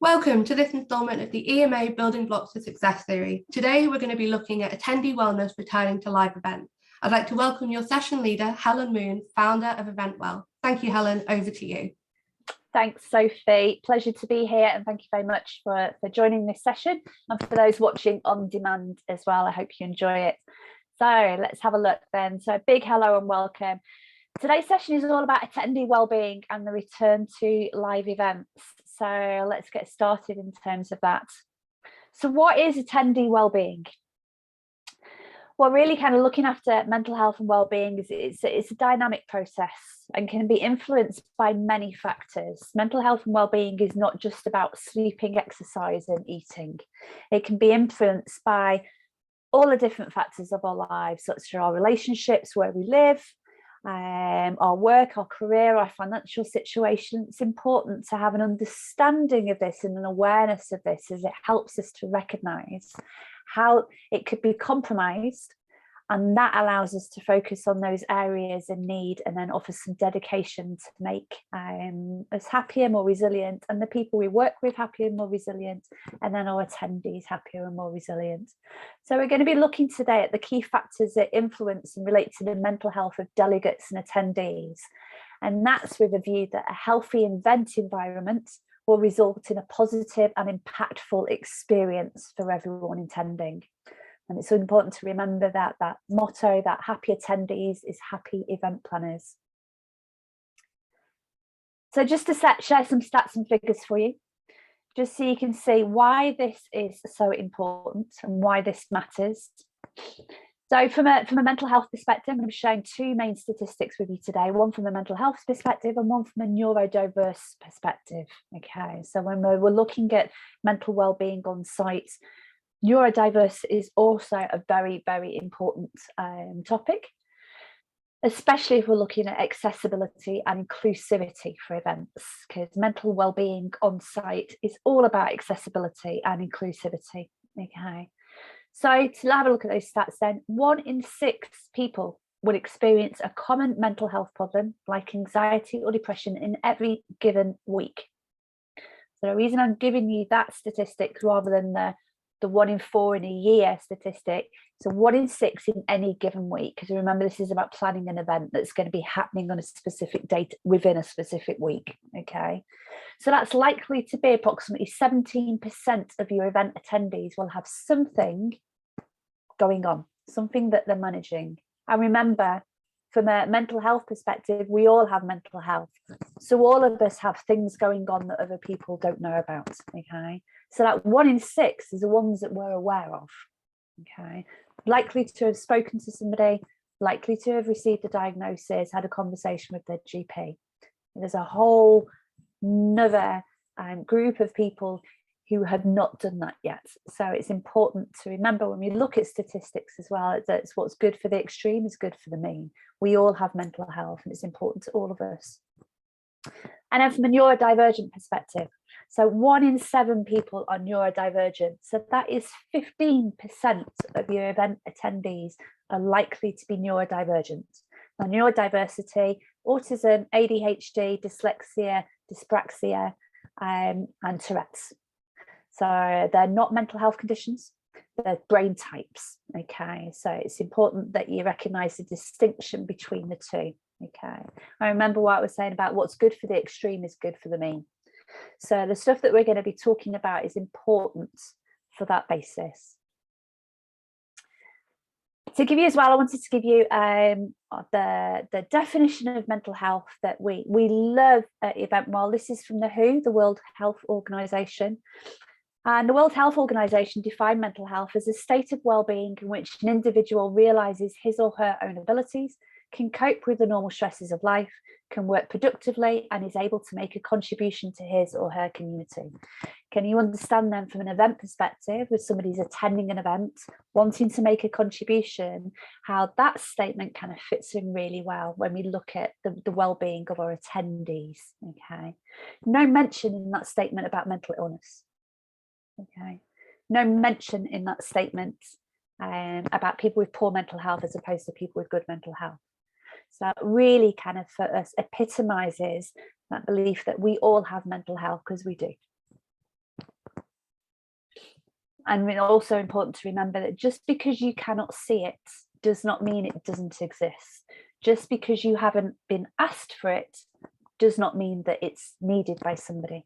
Welcome to this instalment of the EMA Building Blocks to Success series. Today, we're going to be looking at attendee wellness returning to live events. I'd like to welcome your session leader, Helen Moon, founder of EventWell. Thank you, Helen. Over to you. Thanks, Sophie. Pleasure to be here, and thank you very much for joining this session. And for those watching on demand as well, I hope you enjoy it. So let's have a look then. So big hello and welcome. Today's session is all about attendee wellbeing and the return to live events. So let's get started in terms of that. So what is attendee wellbeing? Well, really kind of looking after mental health and wellbeing it's a dynamic process and can be influenced by many factors. Mental health and wellbeing is not just about sleeping, exercise and eating. It can be influenced by all the different factors of our lives, such as our relationships, where we live, our work, our career, our financial situation. It's important to have an understanding of this and an awareness of this, as it helps us to recognize how it could be compromised, and that allows us to focus on those areas in need and then offer some dedication to make us happier, more resilient, and the people we work with happier and more resilient, and then our attendees happier and more resilient. So we're going to be looking today at the key factors that influence and relate to the mental health of delegates and attendees, and that's with a view that a healthy event environment will result in a positive and impactful experience for everyone attending. And it's so important to remember that motto, that happy attendees is happy event planners. So just to share some stats and figures for you, just so you can see why this is so important and why this matters. So from a mental health perspective, I'm going to be sharing two main statistics with you today, one from the mental health perspective and one from a neurodiverse perspective. Okay, so when we're looking at mental wellbeing on site, neurodiverse is also a very, very important topic, especially if we're looking at accessibility and inclusivity for events, because mental wellbeing on site is all about accessibility and inclusivity. Okay, so to have a look at those stats then, 1 in 6 people would experience a common mental health problem like anxiety or depression in every given week. So the reason I'm giving you that statistic rather than the 1 in 4 in a year statistic, so 1 in 6 in any given week, because remember this is about planning an event that's going to be happening on a specific date within a specific week. Okay, so that's likely to be approximately 17% of your event attendees will have something going on, something that they're managing. And remember, from a mental health perspective, we all have mental health, so all of us have things going on that other people don't know about. Okay, so that 1 in 6 is the ones that we're aware of. Okay, likely to have spoken to somebody, likely to have received a diagnosis, had a conversation with their GP. There's a whole another group of people who have not done that yet. So it's important to remember when we look at statistics as well, that it's what's good for the extreme is good for the mean. We all have mental health and it's important to all of us. And then from a neurodivergent perspective, so 1 in 7 people are neurodivergent. So that is 15% of your event attendees are likely to be neurodivergent. Now, neurodiversity, autism, ADHD, dyslexia, dyspraxia, and Tourette's. So they're not mental health conditions, they're brain types. Okay, so it's important that you recognize the distinction between the two. Okay, I remember what I was saying about what's good for the extreme is good for the mean. So the stuff that we're going to be talking about is important for that basis. To give you as well, I wanted to give you the definition of mental health that we love at EventWell. This is from the WHO, the World Health Organization. And the World Health Organization defined mental health as a state of well-being in which an individual realizes his or her own abilities, can cope with the normal stresses of life, can work productively, and is able to make a contribution to his or her community. Can you understand then from an event perspective, with somebody who's attending an event, wanting to make a contribution, how that statement kind of fits in really well when we look at the well-being of our attendees. Okay, no mention in that statement about mental illness. Okay, no mention in that statement about people with poor mental health as opposed to people with good mental health. So that really kind of for us epitomizes that belief that we all have mental health, because we do. And it's also important to remember that just because you cannot see it does not mean it doesn't exist. Just because you haven't been asked for it does not mean that it's needed by somebody.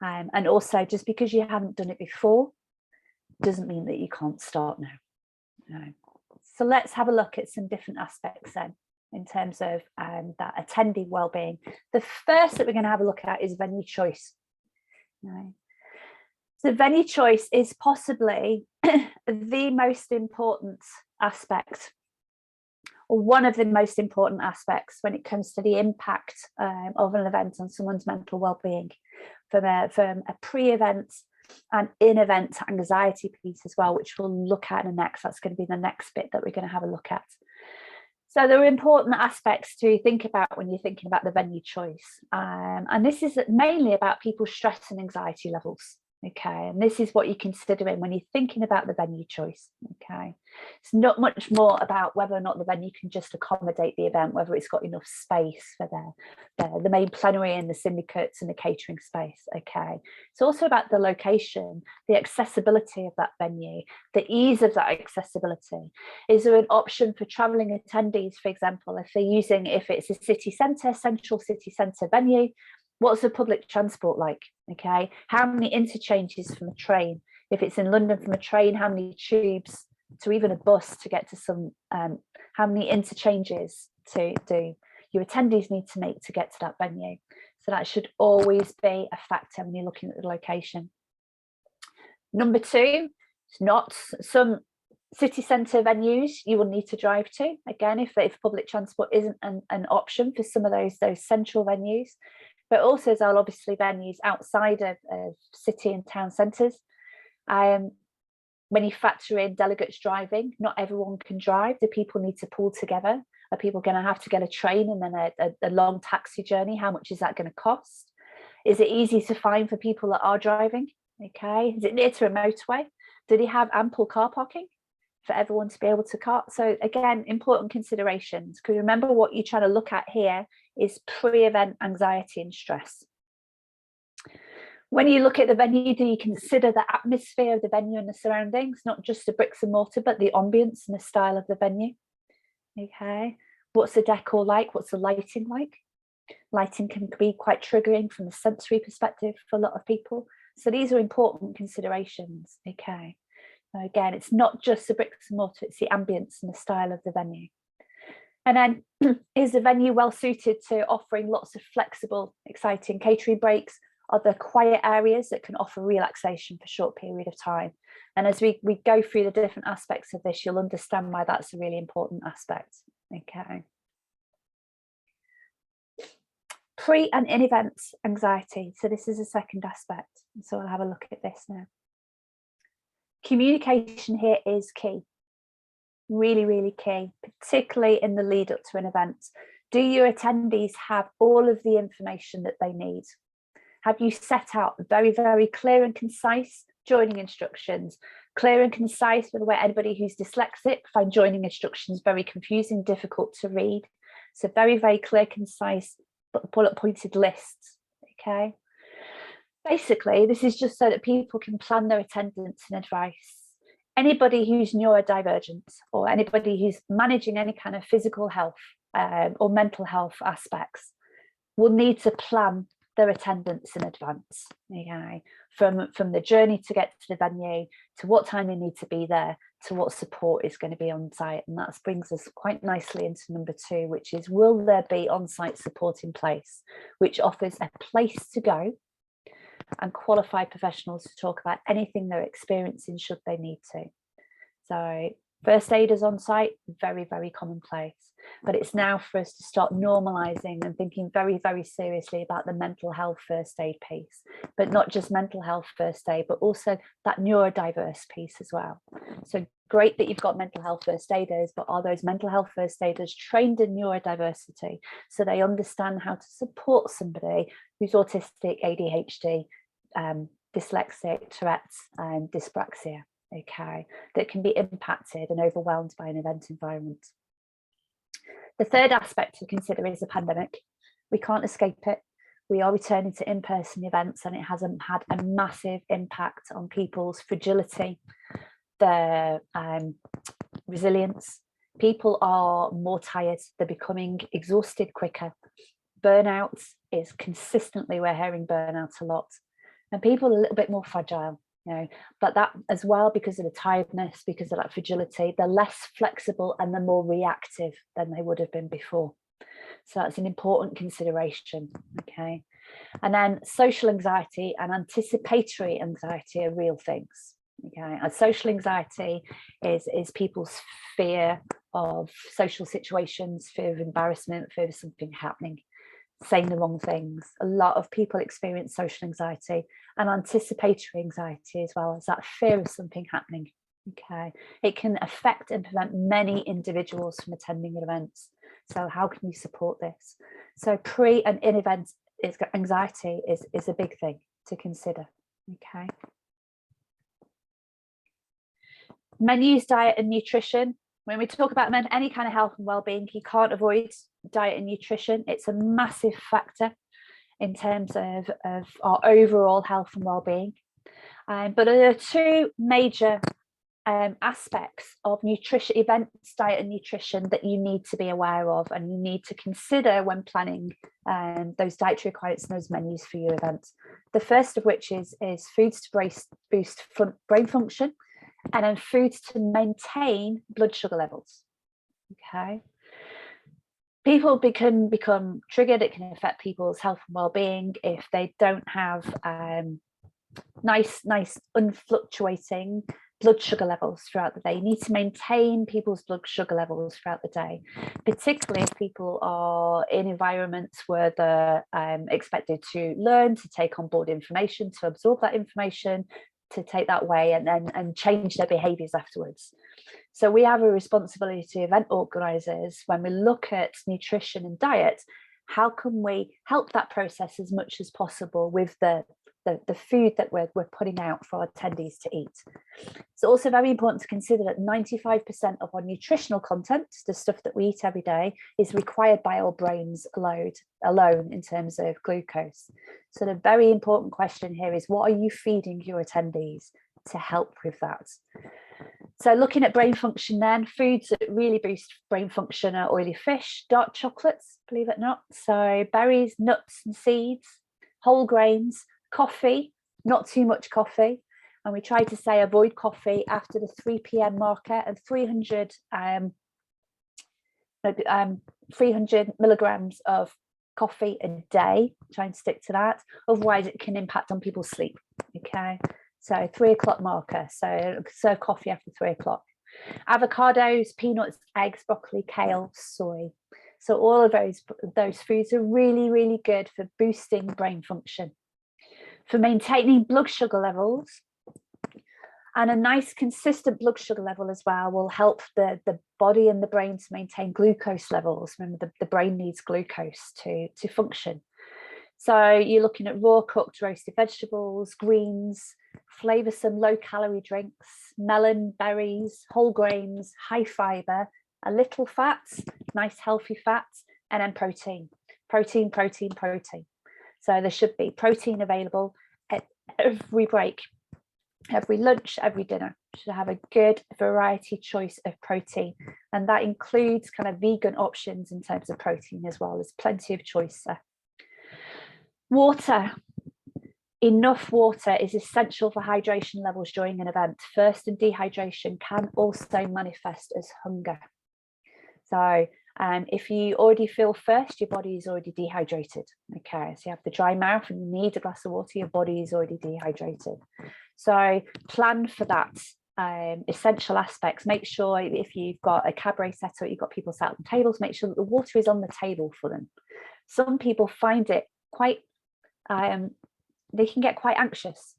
And also, just because you haven't done it before doesn't mean that you can't start now. No. So let's have a look at some different aspects then in terms of that attendee wellbeing. The first that we're going to have a look at is venue choice. No. So venue choice is possibly the most important aspect, or one of the most important aspects when it comes to the impact of an event on someone's mental well-being, from a pre-event and in-event anxiety piece as well, which we'll look at in the next. That's going to be the next bit that we're going to have a look at. So there are important aspects to think about when you're thinking about the venue choice. And this is mainly about people's stress and anxiety levels. Okay, and this is what you're considering when you're thinking about the venue choice. Okay, it's not much more about whether or not the venue can just accommodate the event, whether it's got enough space for the main plenary and the syndicates and the catering space. Okay, it's also about the location, the accessibility of that venue, the ease of that accessibility. Is there an option for travelling attendees, for example, if it's a city centre, central city centre venue? What's the public transport like? Okay, how many interchanges from a train? If it's in London from a train, how many tubes to even a bus to get to some, how many interchanges to do your attendees need to make to get to that venue? So that should always be a factor when you're looking at the location. Number two, it's not some city centre venues you will need to drive to. Again, if public transport isn't an option for some of those central venues. But also as well, obviously venues outside of city and town centres. When you factor in delegates driving, not everyone can drive. Do people need to pull together? Are people going to have to get a train and then a long taxi journey? How much is that going to cost? Is it easy to find for people that are driving? Okay, is it near to a motorway? Do they have ample car parking for everyone to be able to car? So again, important considerations, because remember what you're trying to look at here is pre-event anxiety and stress. When you look at the venue, do you consider the atmosphere of the venue and the surroundings, not just the bricks and mortar, but the ambience and the style of the venue? Okay, what's the decor like? What's the lighting like? Lighting can be quite triggering from a sensory perspective for a lot of people. So these are important considerations. Okay, so again, it's not just the bricks and mortar, it's the ambience and the style of the venue. And then, is the venue well suited to offering lots of flexible, exciting catering breaks? Are there quiet areas that can offer relaxation for a short period of time? And as we go through the different aspects of this, you'll understand why that's a really important aspect. Okay. Pre and in-event anxiety. So this is the second aspect. So I'll have a look at this now. Communication here is key. Really, really key, particularly in the lead up to an event. Do your attendees have all of the information that they need? Have you set out very, very clear and concise joining instructions? Clear and concise, by the way, anybody who's dyslexic find joining instructions very confusing, difficult to read. So very, very clear, concise, but bullet pointed lists, okay? Basically, this is just so that people can plan their attendance in advance. Anybody who's neurodivergent or anybody who's managing any kind of physical health or mental health aspects will need to plan their attendance in advance, okay? From the journey to get to the venue, to what time they need to be there, to what support is going to be on site. And that brings us quite nicely into number two, which is, will there be on-site support in place, which offers a place to go and qualified professionals to talk about anything they're experiencing should they need to. So first aiders on site, very, very commonplace, but it's now for us to start normalizing and thinking very, very seriously about the mental health first aid piece, but not just mental health first aid, but also that neurodiverse piece as well. So great that you've got mental health first aiders, but are those mental health first aiders trained in neurodiversity so they understand how to support somebody who's autistic, ADHD, dyslexic, Tourette's and dyspraxia, okay, that can be impacted and overwhelmed by an event environment. The third aspect to consider is the pandemic. We can't escape it. We are returning to in-person events, and it has had a massive impact on people's fragility, their resilience. People are more tired, they're becoming exhausted quicker. Burnout is consistently, we're hearing burnout a lot, and people are a little bit more fragile, you know, but that as well, because of the tiredness, because of that fragility, they're less flexible and they're more reactive than they would have been before. So that's an important consideration. Okay. And then social anxiety and anticipatory anxiety are real things. Okay. And social anxiety is people's fear of social situations, fear of embarrassment, fear of something happening, saying the wrong things. A lot of people experience social anxiety and anticipatory anxiety as well, as that fear of something happening. Okay. It can affect and prevent many individuals from attending events. So how can you support this? So pre and in event anxiety is a big thing to consider. Okay. Menus, diet and nutrition. When we talk about any kind of health and well-being, you can't avoid diet and nutrition. It's a massive factor in terms of our overall health and well-being. But there are two major aspects of nutrition, events, diet and nutrition that you need to be aware of and you need to consider when planning those dietary requirements and those menus for your events. The first of which is foods to boost brain function, and then foods to maintain blood sugar levels. Okay. People can become triggered. It can affect people's health and well-being if they don't have nice unfluctuating blood sugar levels throughout the day. You need to maintain people's blood sugar levels throughout the day, particularly if people are in environments where they're expected to learn, to take on board information, to absorb that information, to take that away and change their behaviours afterwards. So we have a responsibility to event organisers when we look at nutrition and diet. How can we help that process as much as possible with the food that we're putting out for our attendees to eat? It's also very important to consider that 95% of our nutritional content, the stuff that we eat every day, is required by our brains alone in terms of glucose. So the very important question here is, what are you feeding your attendees to help with that? So looking at brain function then, foods that really boost brain function are oily fish, dark chocolates, believe it or not. So berries, nuts and seeds, whole grains, coffee, not too much coffee. And we try to say avoid coffee after the 3 p.m. marker, and 300 milligrams of coffee a day. Try and stick to that. Otherwise, it can impact on people's sleep. Okay. So 3 o'clock marker. So serve coffee after 3 o'clock. Avocados, peanuts, eggs, broccoli, kale, soy. So all of those foods are really, really good for boosting brain function, for maintaining blood sugar levels. And a nice consistent blood sugar level as well will help the body and the brain to maintain glucose levels. Remember, the brain needs glucose to function. So you're looking at raw cooked roasted vegetables, greens, flavoursome low calorie drinks, melon, berries, whole grains, high fibre, a little fats, nice healthy fats, and then protein. So there should be protein available at every break, every lunch, every dinner. Should have a good variety choice of protein, and that includes kind of vegan options in terms of protein as well. There's plenty of choice there. Water. Enough water is essential for hydration levels during an event. Thirst and dehydration can also manifest as hunger. So if you already feel thirst, your body is already dehydrated. Okay, so you have the dry mouth and you need a glass of water, your body is already dehydrated. So plan for that. Essential aspects. Make sure if you've got a cabaret set up, you've got people sat on tables, make sure that the water is on the table for them. Some people find it quite, they can get quite anxious,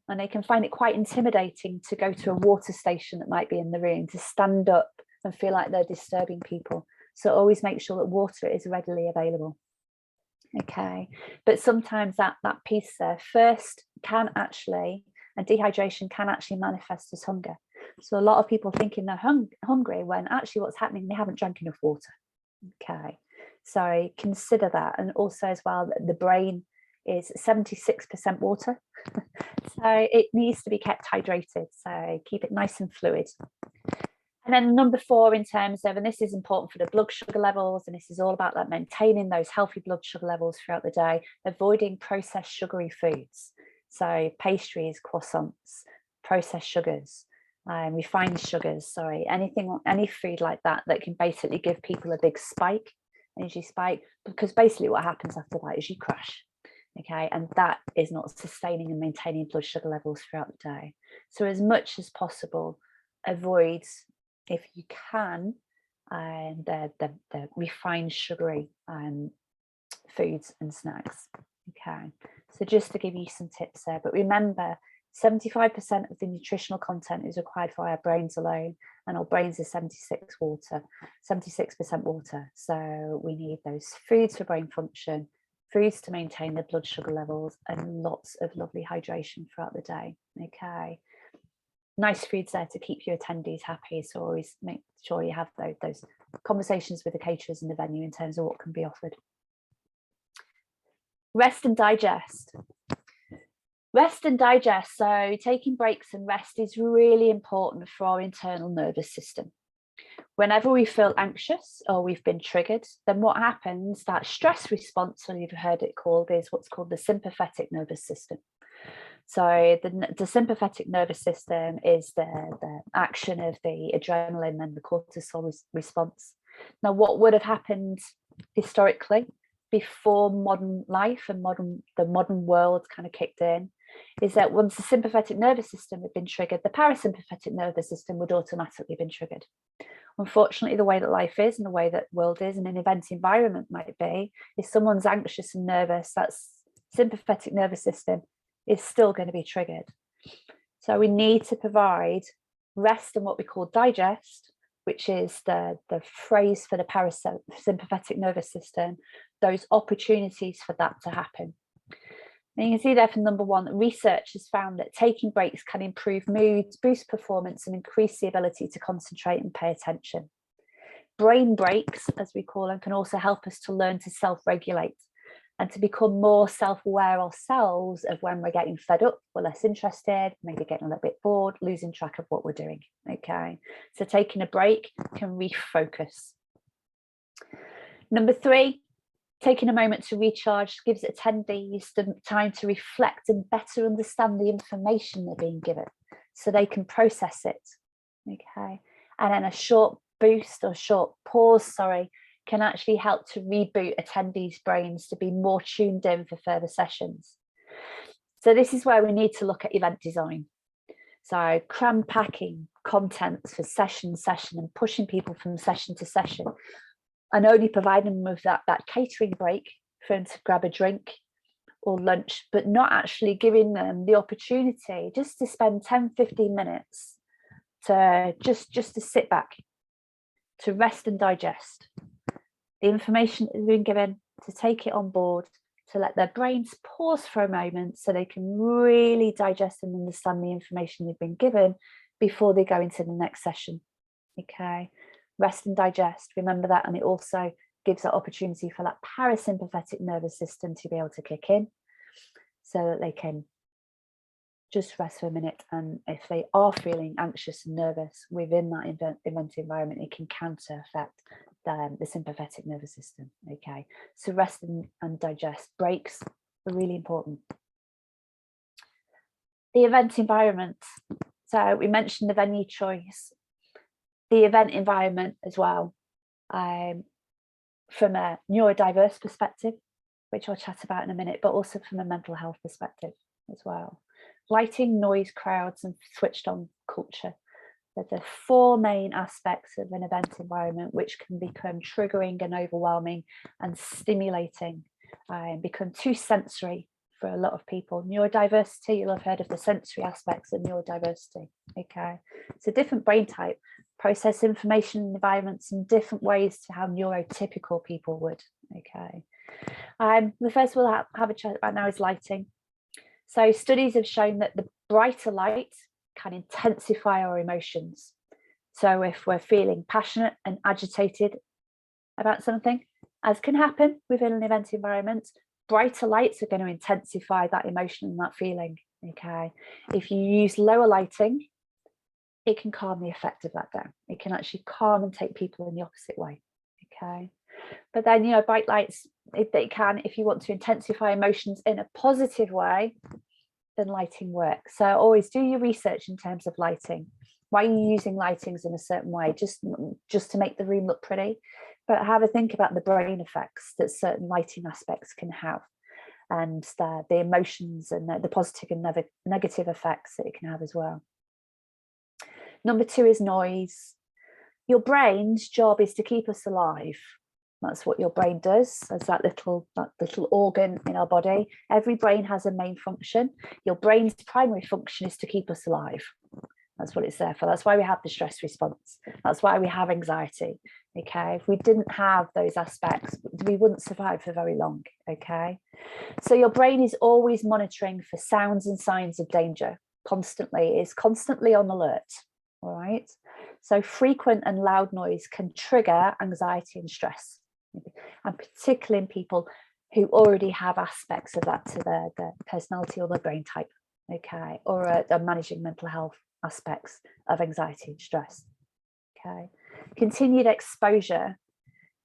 and they can find it quite intimidating to go to a water station that might be in the room, to stand up and feel like they're disturbing people. So always make sure that water is readily available. Okay, but sometimes that piece there, thirst can actually, and dehydration can actually manifest as hunger. So a lot of people thinking they're hungry when actually what's happening, they haven't drank enough water. Okay, so consider that. And also as well, the brain is 76% water. So it needs to be kept hydrated. So keep it nice and fluid. And then number 4 in terms of, and this is important for the blood sugar levels, and this is all about like maintaining those healthy blood sugar levels throughout the day, avoiding processed sugary foods. So pastries, croissants, processed sugars, refined sugars, sorry, any food like that that can basically give people a big spike, energy spike, because basically what happens after that is you crash. Okay, and that is not sustaining and maintaining blood sugar levels throughout the day. So as much as possible, avoid, if you can, the refined sugary foods and snacks. Okay, so just to give you some tips there, but remember 75% of the nutritional content is required for our brains alone, and our brains are 76% water. So we need those foods for brain function, foods to maintain the blood sugar levels, and lots of lovely hydration throughout the day. Okay, nice foods there to keep your attendees happy. So always make sure you have those conversations with the caterers in the venue in terms of what can be offered. Rest and digest. Rest and digest. So taking breaks and rest is really important for our internal nervous system. Whenever we feel anxious or we've been triggered, then what happens, that stress response, or you've heard it called, is what's called the sympathetic nervous system. So the sympathetic nervous system is the action of the adrenaline and the cortisol response. Now, what would have happened historically before modern life and the modern world kind of kicked in, is that once the sympathetic nervous system had been triggered, the parasympathetic nervous system would automatically have been triggered. Unfortunately, the way that life is and the way that world is and an event environment might be, if someone's anxious and nervous, that sympathetic nervous system is still going to be triggered. So we need to provide rest and what we call digest, which is the phrase for the parasympathetic nervous system, those opportunities for that to happen. And you can see there for number 1, research has found that taking breaks can improve moods, boost performance, and increase the ability to concentrate and pay attention. Brain breaks, as we call them, can also help us to learn to self-regulate and to become more self-aware ourselves of when we're getting fed up, we're less interested, maybe getting a little bit bored, losing track of what we're doing. Okay, so taking a break can refocus. Number 3, taking a moment to recharge gives attendees the time to reflect and better understand the information they're being given so they can process it. Okay, and then a short boost or short pause, can actually help to reboot attendees' brains to be more tuned in for further sessions. So this is where we need to look at event design. So cram packing contents for session and pushing people from session to session, and only providing them with that catering break for them to grab a drink or lunch, but not actually giving them the opportunity just to spend 10-15 minutes to just to sit back, to rest and digest the information that has been given, to take it on board, to let their brains pause for a moment so they can really digest and understand the information they've been given before they go into the next session. Okay, rest and digest, remember that, and it also gives that opportunity for that parasympathetic nervous system to be able to kick in so that they can just rest for a minute. And if they are feeling anxious and nervous within that event environment, it can counter effect the sympathetic nervous system. Okay, so rest and digest breaks are really important. The event environment, so we mentioned the venue choice, the event environment as well, from a neurodiverse perspective, which I'll chat about in a minute, but also from a mental health perspective as well. Lighting, noise, crowds, and switched on culture. They're the 4 main aspects of an event environment which can become triggering and overwhelming and stimulating, and become too sensory for a lot of people. Neurodiversity, you'll have heard of the sensory aspects of neurodiversity. Okay, so different brain type process information in environments in different ways to how neurotypical people would. Okay, the first we'll have a chat about now is lighting. So studies have shown that the brighter light can intensify our emotions. So if we're feeling passionate and agitated about something, as can happen within an event environment, brighter lights are going to intensify that emotion and that feeling. Okay, if you use lower lighting, it can calm the effect of that down. It can actually calm and take people in the opposite way. Okay, but then, you know, bright lights, they can, if you want to intensify emotions in a positive way, then lighting works. So always do your research in terms of lighting. Why are you using lightings in a certain way? Just to make the room look pretty, but have a think about the brain effects that certain lighting aspects can have, and the emotions and the positive and negative effects that it can have as well. Number 2 is noise. Your brain's job is to keep us alive. That's what your brain does, as that little organ in our body. Every brain has a main function. Your brain's primary function is to keep us alive. That's what it's there for. That's why we have the stress response. That's why we have anxiety. Okay, if we didn't have those aspects, we wouldn't survive for very long. Okay, so your brain is always monitoring for sounds and signs of danger. Constantly, is constantly on alert. All right, so frequent and loud noise can trigger anxiety and stress, and particularly in people who already have aspects of that to their personality or their brain type. Okay, or are managing mental health aspects of anxiety and stress. Okay, continued exposure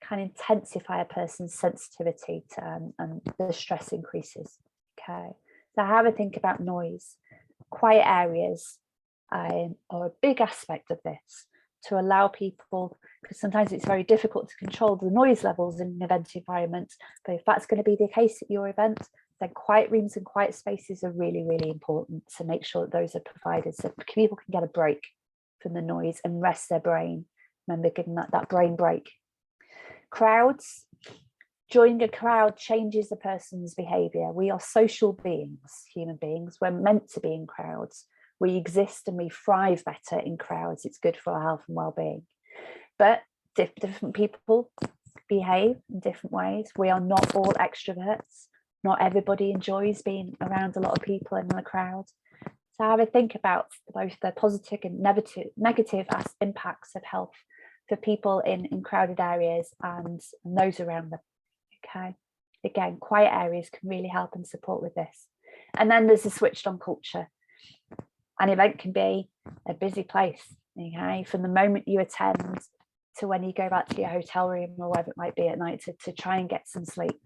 can intensify a person's sensitivity to and the stress increases. Okay, so have a think about noise. Quiet areas are a big aspect of this, to allow people, because sometimes it's very difficult to control the noise levels in an event environment, but if that's going to be the case at your event, then quiet rooms and quiet spaces are really, really important to make sure that those are provided so people can get a break from the noise and rest their brain. Remember, giving that brain break. Crowds. Joining a crowd changes a person's behavior. We are social beings, human beings. We're meant to be in crowds. We exist and we thrive better in crowds. It's good for our health and well-being. But different people behave in different ways. We are not all extroverts. Not everybody enjoys being around a lot of people in the crowd. So have a think about both the positive and negative impacts of health for people in crowded areas and those around them. Okay. Again, quiet areas can really help and support with this. And then there's the switched on culture. An event can be a busy place. Okay, from the moment you attend to when you go back to your hotel room or wherever it might be at night to try and get some sleep,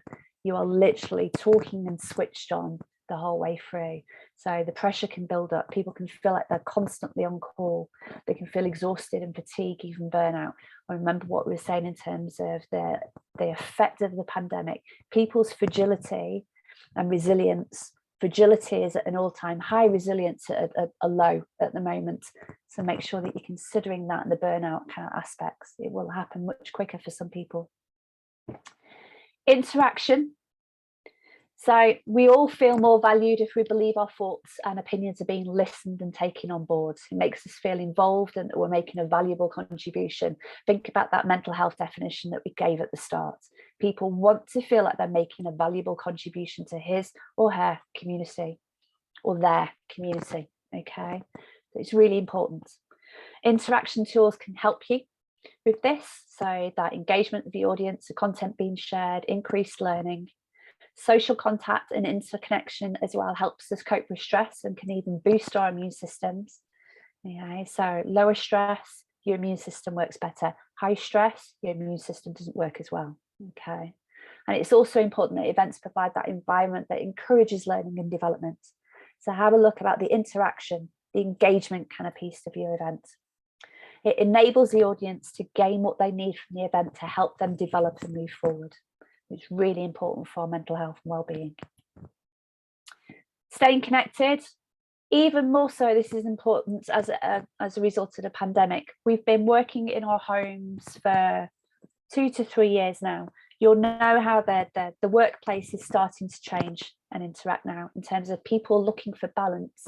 you are literally talking and switched on the whole way through. So the pressure can build up. People can feel like they're constantly on call. They can feel exhausted and fatigue, even burnout. I remember what we were saying in terms of the effect of the pandemic. People's fragility and resilience. Fragility is at an all-time high, resilience at a low at the moment. So make sure that you're considering that and the burnout kind of aspects. It will happen much quicker for some people. Interaction. So we all feel more valued if we believe our thoughts and opinions are being listened and taken on board. It makes us feel involved and that we're making a valuable contribution. Think about that mental health definition that we gave at the start. People want to feel like they're making a valuable contribution to his or her community or their community. Okay, so it's really important. Interaction tools can help you with this. So that engagement of the audience, the content being shared, increased learning. Social contact and interconnection as well helps us cope with stress and can even boost our immune systems. Okay, so lower stress, your immune system works better. High stress, your immune system doesn't work as well. Okay, and it's also important that events provide that environment that encourages learning and development. So have a look about the interaction, the engagement kind of piece of your event. It enables the audience to gain what they need from the event to help them develop and move forward. It's really important for mental health and well-being. Staying connected, even more so, this is important as a result of the pandemic. We've been working in our homes for 2 to 3 years now. You'll know how the workplace is starting to change and interact now in terms of people looking for balance.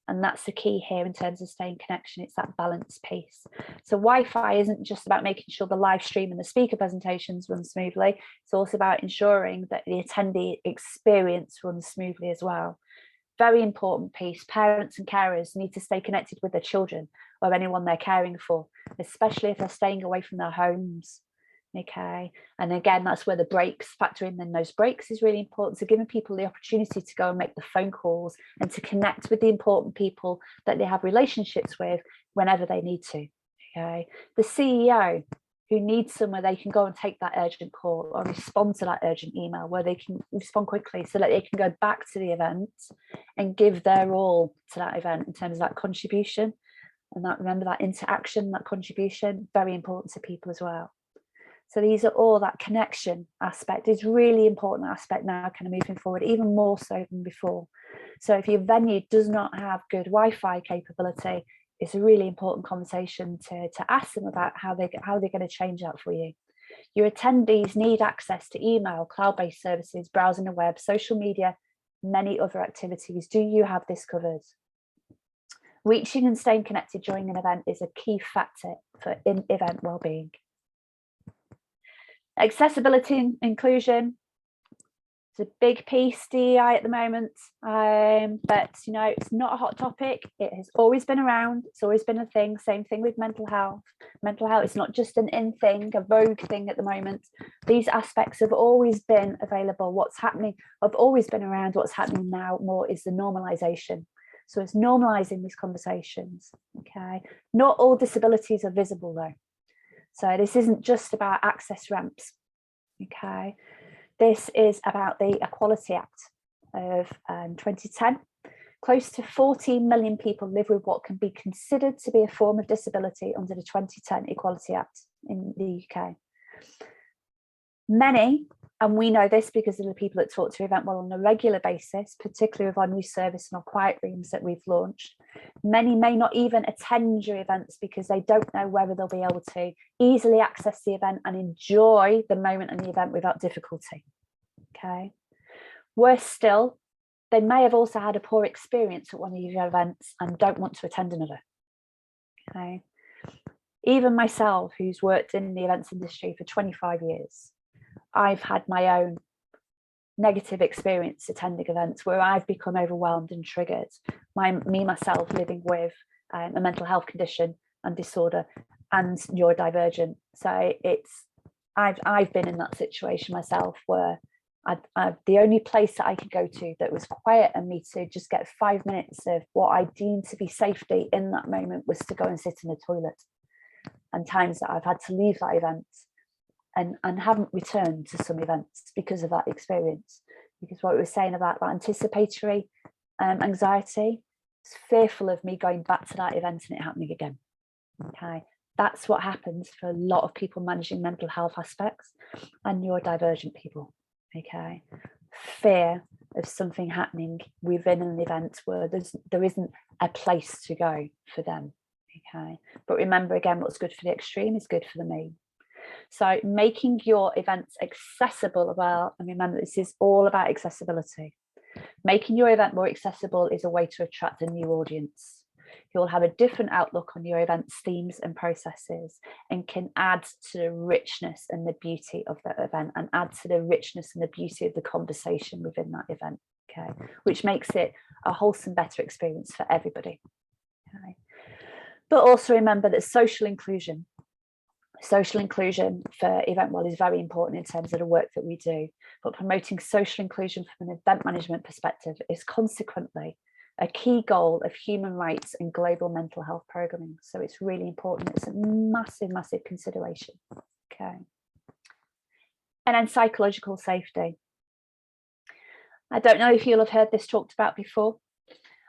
And that's the key here in terms of staying connection. It's that balance piece. So Wi-Fi isn't just about making sure the live stream and the speaker presentations run smoothly. It's also about ensuring that the attendee experience runs smoothly as well. Very important piece. Parents and carers need to stay connected with their children or anyone they're caring for, especially if they're staying away from their homes. Okay, and again, that's where the breaks factor in. Then those breaks is really important. So giving people the opportunity to go and make the phone calls and to connect with the important people that they have relationships with whenever they need to. Okay, the CEO who needs somewhere they can go and take that urgent call or respond to that urgent email, where they can respond quickly so that they can go back to the event and give their all to that event in terms of that contribution. And that, remember, that interaction, that contribution, very important to people as well. So these are all, that connection aspect is really important aspect now, kind of moving forward, even more so than before. So if your venue does not have good Wi-Fi capability, it's a really important conversation to ask them about how they're going to change that for you. Your attendees need access to email, cloud-based services, browsing the web, social media, many other activities. Do you have this covered? Reaching and staying connected during an event is a key factor for event well-being. Accessibility and inclusion is a big piece, DEI at the moment, but you know, it's not a hot topic. It has always been around. It's always been a thing. Same thing with mental health. Mental health is not just an in thing, a vogue thing at the moment. These aspects have always been available. What's happening, have always been around. What's happening now more is the normalization. So it's normalizing these conversations. Okay, not all disabilities are visible though. So this isn't just about access ramps, okay? This is about the Equality Act of 2010. Close to 14 million people live with what can be considered to be a form of disability under the 2010 Equality Act in the UK. Many, and we know this because of the people that talk to EventWell on a regular basis, particularly with our new service and our quiet rooms that we've launched, many may not even attend your events because they don't know whether they'll be able to easily access the event and enjoy the moment and the event without difficulty. Okay. Worse still, they may have also had a poor experience at one of your events and don't want to attend another. Okay. Even myself, who's worked in the events industry for 25 years, I've had my own negative experience attending events where I've become overwhelmed and triggered. Myself living with a mental health condition and disorder and neurodivergent. So I've been in that situation myself where the only place that I could go to that was quiet and me to just get 5 minutes of what I deemed to be safety in that moment was to go and sit in the toilet. And times that I've had to leave that event and haven't returned to some events because of that experience. Because what we were saying about that anticipatory anxiety, it's fearful of me going back to that event and it happening again. Okay, that's what happens for a lot of people managing mental health aspects and neurodivergent people. Okay, fear of something happening within an event where there isn't a place to go for them. Okay, but remember again, what's good for the extreme is good for the mean. So making your events accessible, well, and remember this is all about accessibility. Making your event more accessible is a way to attract a new audience. You'll have a different outlook on your event's themes and processes and can add to the richness and the beauty of that event and add to the richness and the beauty of the conversation within that event, okay, which makes it a wholesome, better experience for everybody. Okay. But also remember that social inclusion for EventWell is very important in terms of the work that we do, but promoting social inclusion from an event management perspective is consequently a key goal of human rights and global mental health programming. So it's really important. It's a massive, massive consideration. Okay. And then psychological safety. I don't know if you'll have heard this talked about before,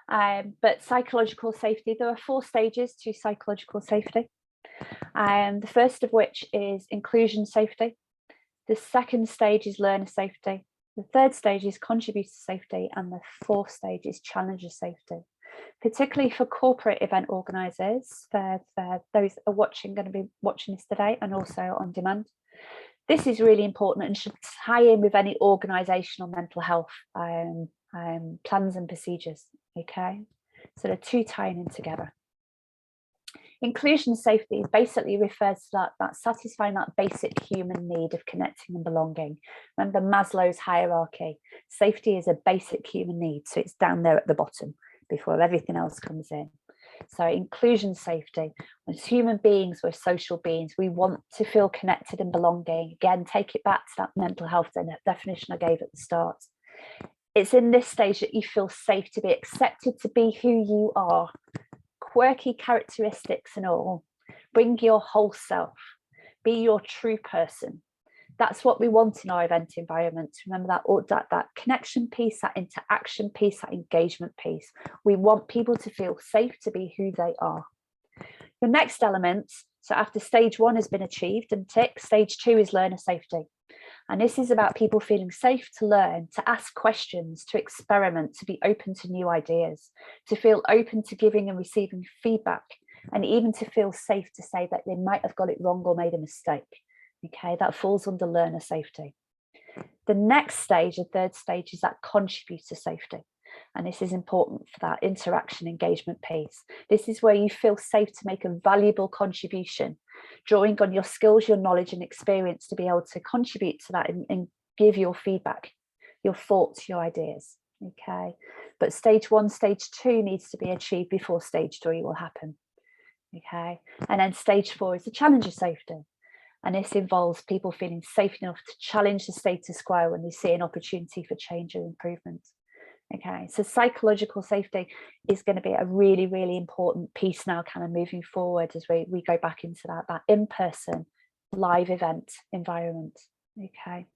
but psychological safety, there are 4 stages to psychological safety. The first of which is inclusion safety. The second stage is learner safety. The third stage is contributor safety, and the 4th stage is challenger safety. Particularly for corporate event organisers, for those that are going to be watching this today and also on demand. This is really important and should tie in with any organisational mental health plans and procedures. Okay, so the 2 tying in together. Inclusion safety basically refers to that satisfying that basic human need of connecting and belonging. Remember Maslow's hierarchy. Safety is a basic human need, so it's down there at the bottom before everything else comes in. So inclusion safety. As human beings, we're social beings. We want to feel connected and belonging. Again, take it back to that mental health definition I gave at the start. It's in this stage that you feel safe to be accepted to be who you are, quirky characteristics and all. Bring your whole self, be your true person. That's what we want in our event environment. Remember that connection piece, that interaction piece, that engagement piece. We want people to feel safe to be who they are. The next element, so after stage 1 has been achieved and tick, stage 2 is learner safety. And this is about people feeling safe to learn, to ask questions, to experiment, to be open to new ideas, to feel open to giving and receiving feedback, and even to feel safe to say that they might have got it wrong or made a mistake. Okay, that falls under learner safety. The next stage, the third stage, is that contributor safety. And this is important for that interaction engagement piece. This is where you feel safe to make a valuable contribution, drawing on your skills, your knowledge and experience to be able to contribute to that and give your feedback, your thoughts, your ideas. Okay, but stage 1, stage 2 needs to be achieved before stage 3 will happen. Okay, and then stage 4 is the challenger safety. And this involves people feeling safe enough to challenge the status quo when they see an opportunity for change and improvement. Okay, so psychological safety is going to be a really, really important piece now, kind of moving forward as we go back into that in-person live event environment. Okay.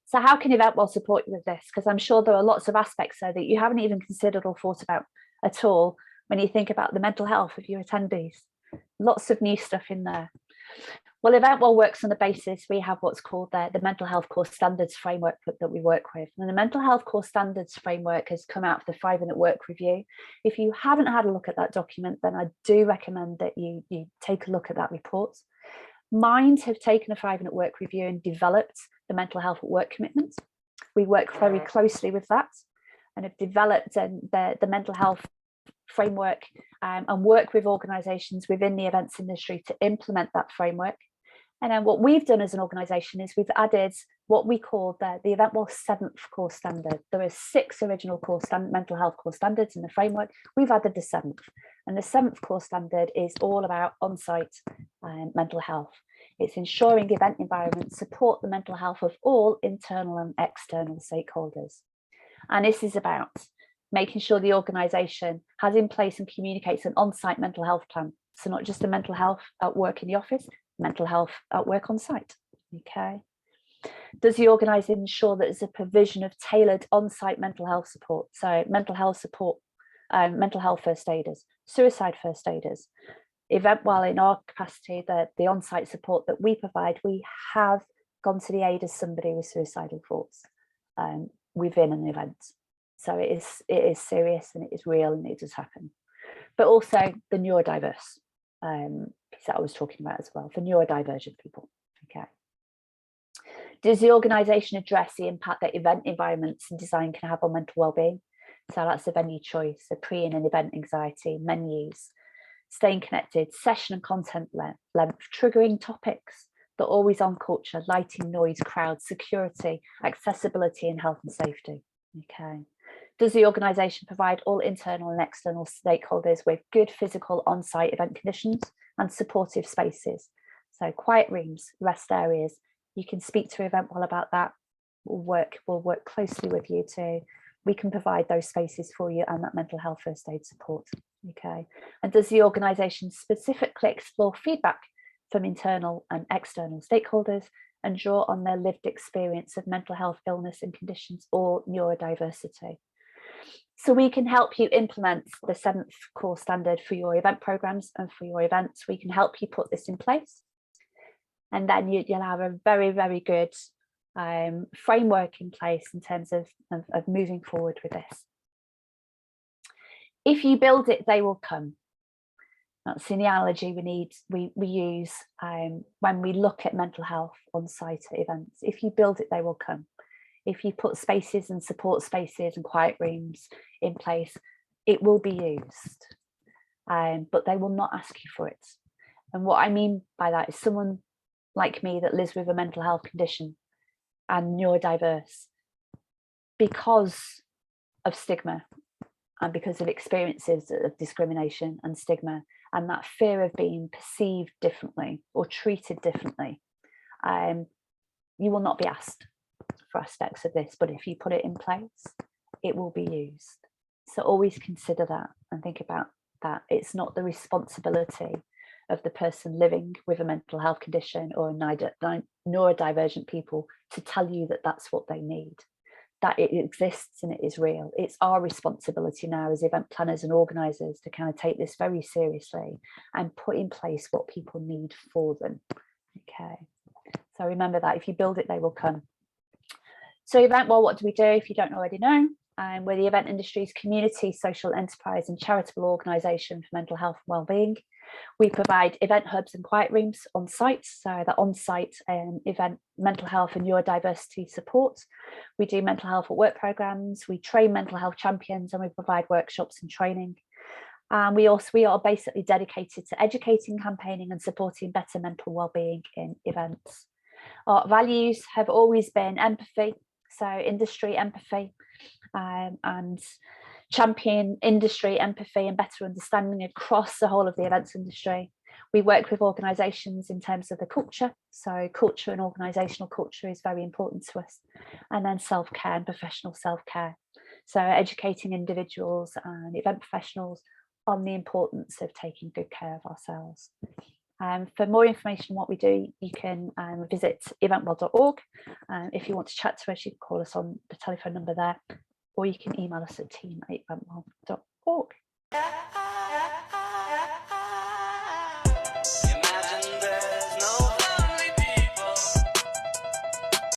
So how can EventWell support you with this? Because I'm sure there are lots of aspects there that you haven't even considered or thought about at all when you think about the mental health of your attendees. Lots of new stuff in there. Well, EventWell works on the basis, we have what's called the mental health core standards framework that we work with. And the mental health core standards framework has come out for the 5-minute work review. If you haven't had a look at that document, then I do recommend that you take a look at that report. Mind have taken a 5-minute work review and developed the mental health at work commitment. We work very closely with that and have developed the mental health framework and work with organisations within the events industry to implement that framework. And then what we've done as an organisation is we've added what we call the EventWell 7th core standard. There are 6 original mental health core standards in the framework. We've added the 7th. And the 7th core standard is all about on-site mental health. It's ensuring the event environment support the mental health of all internal and external stakeholders. And this is about making sure the organisation has in place and communicates an on-site mental health plan. So not just the mental health at work in the office, mental health at work on site. Okay. Does the organisation ensure that there's a provision of tailored on-site mental health support? So mental health support, mental health first aiders, suicide first aiders. EventWell, in our capacity, the on-site support that we provide, we have gone to the aid of somebody with suicidal thoughts within an event. So it is serious and it is real and it does happen. But also the neurodiverse piece that I was talking about as well, for neurodivergent people. Okay. Does the organisation address the impact that event environments and design can have on mental wellbeing? So that's the venue choice, the pre and event anxiety, menus, staying connected, session and content length, triggering topics, the always on culture, lighting, noise, crowd, security, accessibility and health and safety. Okay. Does the organisation provide all internal and external stakeholders with good physical on-site event conditions and supportive spaces? So quiet rooms, rest areas. You can speak to EventWell about that. We'll work closely with you too. We can provide those spaces for you and that mental health first aid support. Okay. And does the organisation specifically explore feedback from internal and external stakeholders and draw on their lived experience of mental health illness and conditions or neurodiversity? So we can help you implement the 7th core standard for your event programs and for your events. We can help you put this in place. And then you'll have a very, very good framework in place in terms of moving forward with this. If you build it, they will come. That's the analogy we use when we look at mental health on site at events. If you build it, they will come. If you put spaces and support spaces and quiet rooms in place, it will be used, but they will not ask you for it. And what I mean by that is someone like me that lives with a mental health condition and neurodiverse, because of stigma and because of experiences of discrimination and stigma and that fear of being perceived differently or treated differently, you will not be asked for aspects of this, but if you put it in place, it will be used. So always consider that and think about that. It's not the responsibility of the person living with a mental health condition or neurodivergent people to tell you that that's what they need. That it exists and it is real. It's our responsibility now as event planners and organisers to kind of take this very seriously and put in place what people need for them. Okay, so remember that if you build it, they will come. So EventWell, what do we do if you don't already know? We're the event industry's community, social enterprise and charitable organisation for mental health and wellbeing. We provide event hubs and quiet rooms on site, so the on-site event mental health and neurodiversity support. We do mental health at work programmes, we train mental health champions, and we provide workshops and training. We are basically dedicated to educating, campaigning and supporting better mental wellbeing in events. Our values have always been empathy, so industry empathy, and champion industry empathy and better understanding across the whole of the events industry. We work with organisations in terms of the culture, so culture and organisational culture is very important to us, and then self-care and professional self-care, so educating individuals and event professionals on the importance of taking good care of ourselves. For more information on what we do, you can visit eventwell.org. If you want to chat to us, you can call us on the telephone number there, or you can email us at team@eventwell.org.